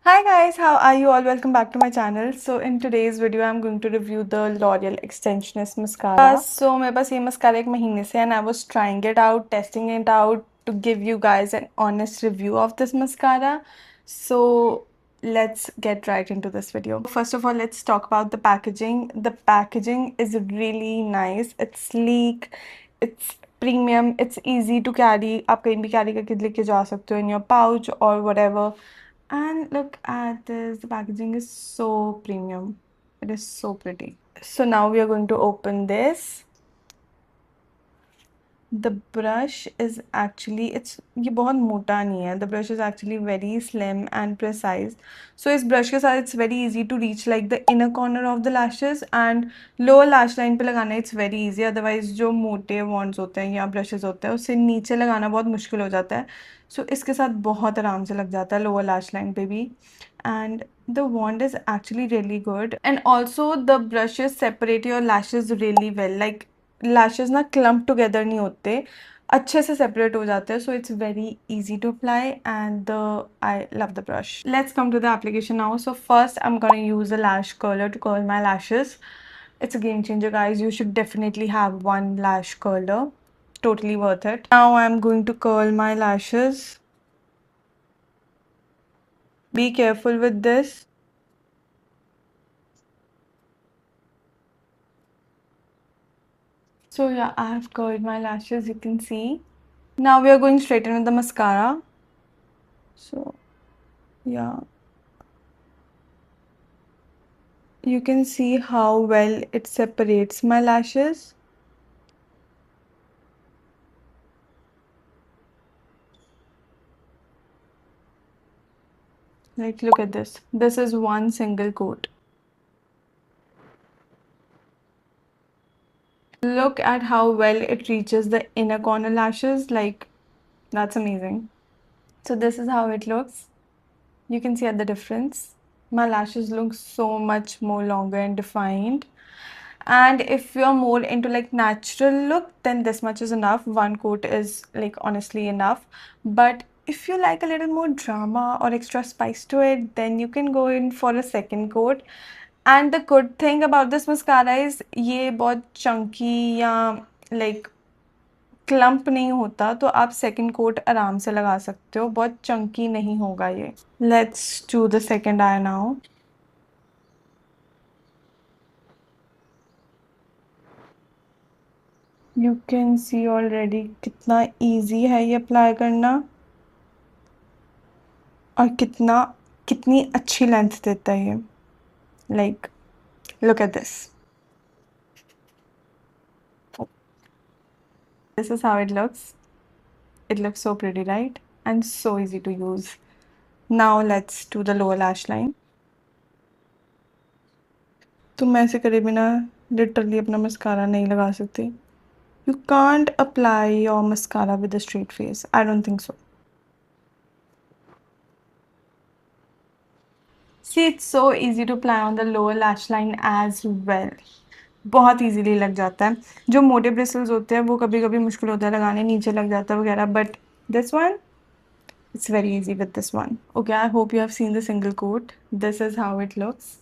Hi guys, how are you all? Welcome back to my channel. So in today's video, I'm going to review the L'Oreal Extensionist mascara. So मेरे पास ये mascara एक महीने से and I was trying it out, testing it out to give you guys an honest review of this mascara. So let's get right into this video. First of all, let's talk about the packaging. The packaging is really nice. It's sleek. It's premium. It's easy to carry. आप कहीं भी carry करके लेके जा सकते हो in your pouch or whatever. And look at this, the packaging is so premium. It is so pretty. So now we are going to open this. The brush is actually, ये बहुत मोटा नहीं है. The brush is actually very slim and precise. So इस brush के साथ it's very easy to reach like the inner corner of the lashes and lower lash line पे लगाना it's very easy. Otherwise जो मोटे wands होते हैं या brushes होते हैं उससे नीचे लगाना बहुत मुश्किल हो जाता है. So इसके साथ बहुत आराम से लग जाता है lower lash line पे भी. And the wand is actually really good. And also the brushes separate your lashes really well. Like lashes ना क्लम्प टुगेदर नहीं होते, अच्छे से सेपरेट हो जाते हैं. So it's very easy to apply and I love the brush. Let's come to the application now. So first I am gonna use a lash curler to curl my lashes. It's a game changer, guys. You should definitely have one lash curler. Totally worth it. Now I'm going to curl my lashes. Be careful with this. So yeah, I have curled my lashes, you can see. Now we are going straight in with the mascara. So yeah, you can see how well it separates my lashes. Like, look at this. This is one single coat. Look at how well it reaches the inner corner lashes. Like, that's amazing. So this is how it looks. You can see the difference. My lashes look so much more longer and defined. And if you're more into like natural look, then this much is enough. One coat is like honestly enough. But if you like a little more drama or extra spice to it, then you can go in for a second coat. And the good thing about this mascara is ये बहुत chunky या like clump नहीं होता, तो आप second coat आराम से लगा सकते हो. बहुत चंकी नहीं होगा ये. Let's do the second I now. You can see already कितना इजी है ये अप्लाई करना और कितनी अच्छी लेंथ देता है ये. Like look at this. This is how it looks. It looks so pretty, right? And so easy to use. Now let's do the lower lash line. तुम ऐसे करे बिना लिटरली अपना मस्कारा नहीं लगा सकते. You can't apply your mascara with a straight face. I don't think so. See, it's so easy to apply on the lower lash line as well. बहुत easily लग जाता है. जो मोटे ब्रिसल्स होते हैं वो कभी कभी मुश्किल होता है लगाने, नीचे लग जाता है वगैरह. But this one, it's very easy with this one. Okay, I hope you have seen the single coat. This is how it looks.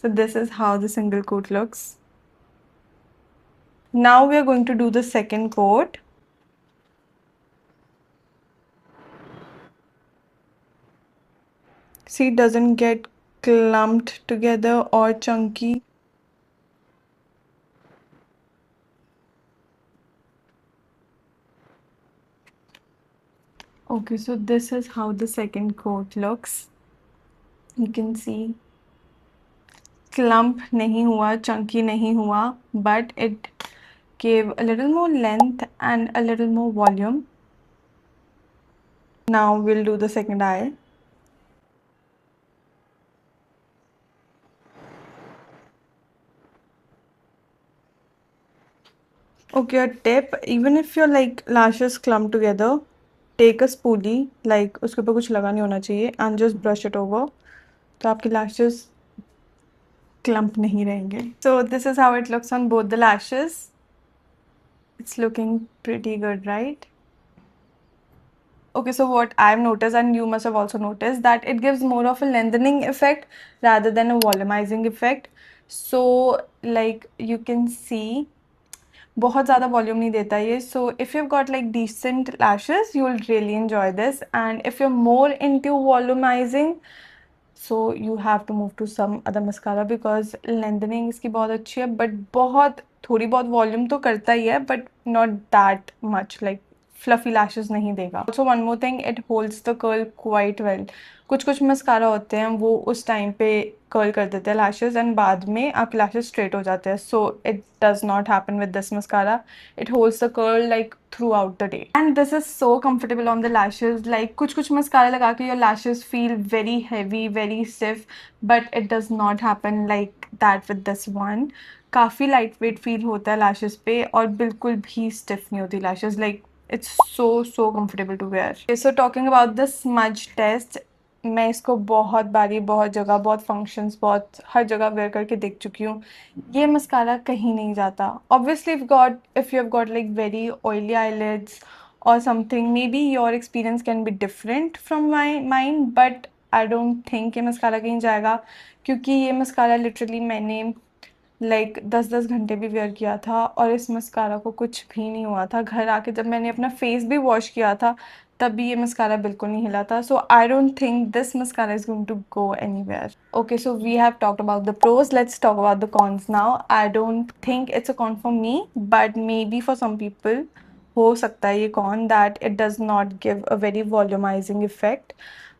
So this is how the single coat looks. Now we are going to do the second coat. See, it doesn't get clumped together or chunky. Okay, so this is how the second coat looks. You can see clump नहीं हुआ, chunky नहीं हुआ, but it gave a little more length and a little more volume. Now we'll do the second eye. Okay, a tip, even if your like lashes clump together, take a spoolie, like उसके ऊपर कुछ लगा नहीं होना चाहिए, and just brush it over. तो आपके lashes clump नहीं रहेंगे. So this is how it looks on both the lashes. It's looking pretty good, right? Okay, so what I've noticed, and you must have also noticed, that it gives more of a lengthening effect rather than a volumizing effect. So, like you can see, बहुत ज़्यादा volume नहीं देता ये. So if you've got like decent lashes, you will really enjoy this. And if you're more into volumizing, so you have to move to some other mascara because lengthening इसकी बहुत अच्छी है, but बहुत थोड़ी बहुत वॉल्यूम तो करता ही है, but not that much, like fluffy lashes नहीं देगा. Also one more thing, it holds the curl quite well. कुछ कुछ मस्कारा होते हैं वो उस टाइम पे कर्ल कर देते हैं लैशेस एंड बाद में आपके लैशेस स्ट्रेट हो जाते हैं. So it does not happen with this mascara. It holds the curl like through out the day and this is so comfortable on the lashes. Like कुछ कुछ मस्कारा लगा के your lashes feel very heavy, very stiff, but it does not happen like that with this one. काफ़ी light weight feel होता है lashes पे और बिल्कुल भी स्टिफ नहीं होती lashes. Like it's so comfortable to wear. Okay, so talking about the smudge test, मैं इसको बहुत बारी, बहुत जगह, बहुत फंक्शंस, बहुत हर जगह वेयर करके देख चुकी हूँ. ये मस्कारा कहीं नहीं जाता. Obviously if you have got like very oily eyelids or something, maybe your experience can be different from mine, but I don't think ये मस्कारा कहीं जाएगा क्योंकि ये मस्कारा लिटरली मैंने लाइक 10-10 घंटे भी वेयर किया था और इस मस्कारा को कुछ भी नहीं हुआ था. घर आके जब मैंने अपना फेस भी वॉश किया था तब भी ये मस्कारा बिल्कुल नहीं हिला था. So I don't think this mascara is going to go anywhere. Okay, so we have talked about the pros, let's talk about the cons now. I don't think it's a con for me, but maybe for some people हो सकता है ये con that it does not give a very volumising effect.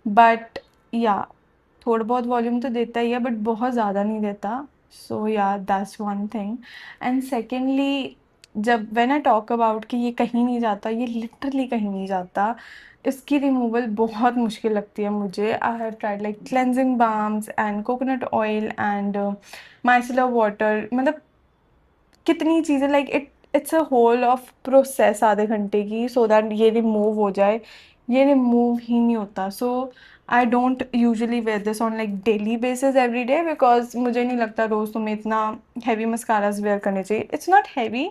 But या थोड़ा बहुत volume तो देता ही है बट बहुत ज़्यादा नहीं देता. सो या that's one thing. And secondly, जब व्हेन आई टॉक अबाउट कि ये कहीं नहीं जाता, ये लिटरली कहीं नहीं जाता. इसकी रिमूवल बहुत मुश्किल लगती है मुझे. I have tried like cleansing balms and coconut oil and micellar water. मतलब कितनी चीज़ें, like it's a whole of process आधे घंटे की सो दैट ये रिमूव हो जाए. ये रिमूव ही नहीं होता. So I don't usually wear this on like daily basis every day because मुझे नहीं लगता रोज़ तुम्हें इतना हैवी मस्काराज वेयर करने चाहिए. इट्स नॉट हैवी,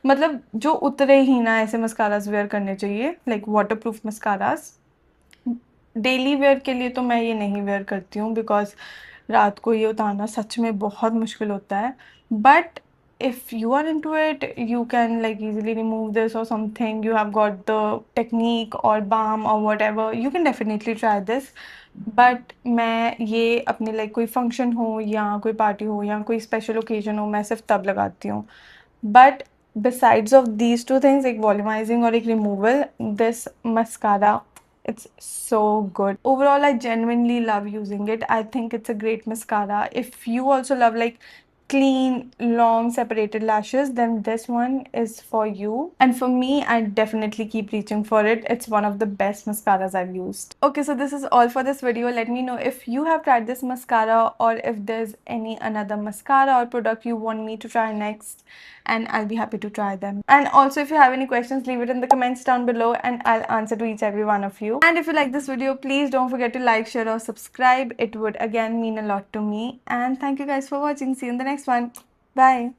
मतलब जो उतरे ही ना ऐसे मस्काराज वेयर करने चाहिए, like water proof mascaras. Daily wear के लिए तो मैं ये नहीं वेयर करती हूँ बिकॉज रात को ये उतारना सच में बहुत मुश्किल होता है. But if you are into it, you can like easily remove this or something. You have got the technique or balm or whatever, you can definitely try this. But मैं ये अपने like कोई function हो या कोई party हो या कोई special occasion हो, मैं सिर्फ तब लगाती हूँ. But besides of these two things, like volumizing or like removal, this mascara, it's so good. Overall, I genuinely love using it. I think it's a great mascara. If you also love like clean, long, separated lashes, then this one is for you. And for me, I definitely keep reaching for it. It's one of the best mascaras I've used. Okay, so this is all for this video. Let me know if you have tried this mascara or if there's any another mascara or product you want me to try next, and I'll be happy to try them. And also, if you have any questions, leave it in the comments down below and I'll answer to each every one of you. And if you like this video, please don't forget to like, share or subscribe. It would again mean a lot to me. And thank you guys for watching. See you in the next one. Bye.